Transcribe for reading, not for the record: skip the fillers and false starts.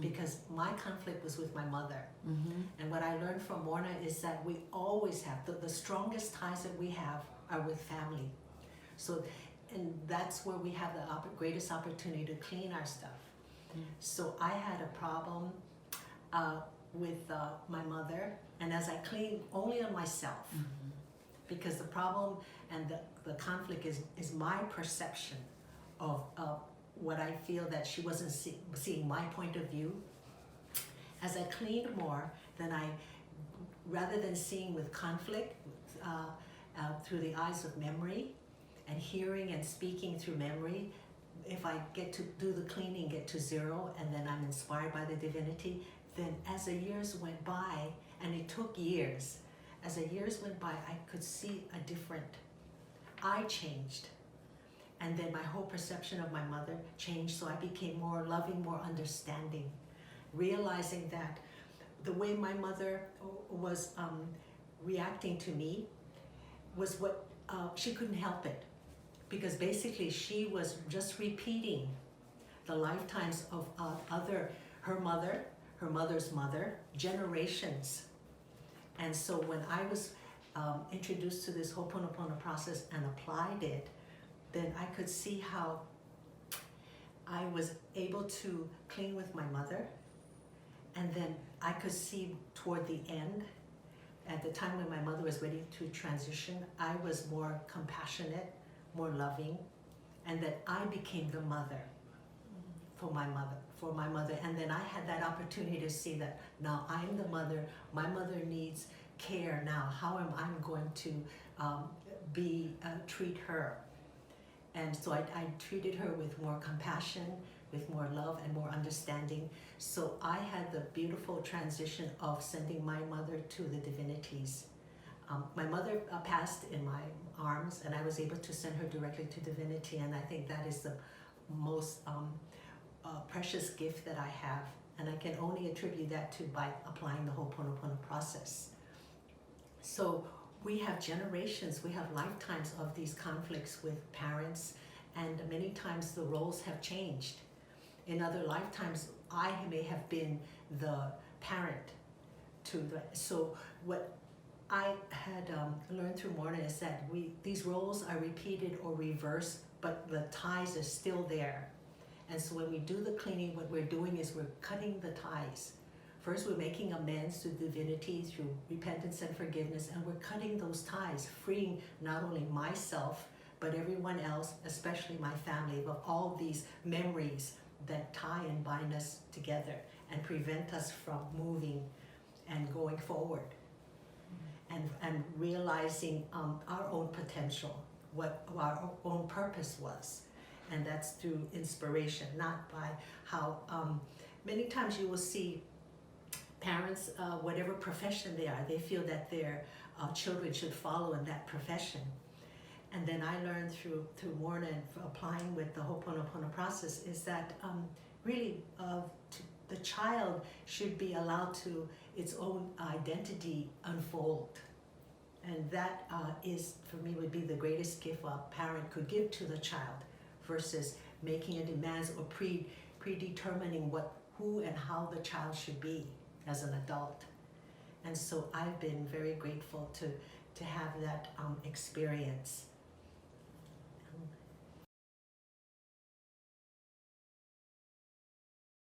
because my conflict was with my mother. And what I learned from Morna is that we always have, the strongest ties that we have are with family. So, and that's where we have the greatest opportunity to clean our stuff. So I had a problem with my mother, and as I cleaned only on myself, because the problem and the conflict is my perception of what I feel that she wasn't seeing my point of view. As I cleaned more, then rather than seeing with conflict through the eyes of memory and hearing and speaking through memory, if I get to do the cleaning, get to zero, and then I'm inspired by the divinity, then as the years went by, and it took years, as the years went by, I could see a different, I changed. And then my whole perception of my mother changed, so I became more loving, more understanding, realizing that the way my mother was reacting to me was what, she couldn't help it. Because basically she was just repeating the lifetimes of her mother, her mother's mother, generations. And so when I was introduced to this Ho'oponopono process and applied it, then I could see how I was able to clean with my mother. And then I could see toward the end, at the time when my mother was ready to transition, I was more compassionate, more loving, and that I became the mother for my mother. And then I had that opportunity to see that now I'm the mother, my mother needs care now. How am I going to treat her? And so I treated her with more compassion, with more love and more understanding. So I had the beautiful transition of sending my mother to the divinities. My mother passed in my arms, and I was able to send her directly to divinity, and I think that is the most precious gift that I have, and I can only attribute that to by applying the Ho'oponopono process. So we have generations, we have lifetimes of these conflicts with parents, and many times the roles have changed. In other lifetimes, I may have been the parent to so what I had learned through Morna is that these roles are repeated or reversed, but the ties are still there. And so when we do the cleaning, what we're doing is we're cutting the ties. First, we're making amends to divinity through repentance and forgiveness, and we're cutting those ties, freeing not only myself, but everyone else, especially my family, of all these memories that tie and bind us together and prevent us from moving and going forward. And realizing our own potential, what our own purpose was. And that's through inspiration, not by how, many times you will see parents, whatever profession they are, they feel that their children should follow in that profession. And then I learned through Morna and applying with the Ho'oponopono process is that really the child should be allowed to its own identity unfold. And that is, for me, would be the greatest gift a parent could give to the child versus making a demands or predetermining who and how the child should be as an adult. And so I've been very grateful to have that experience.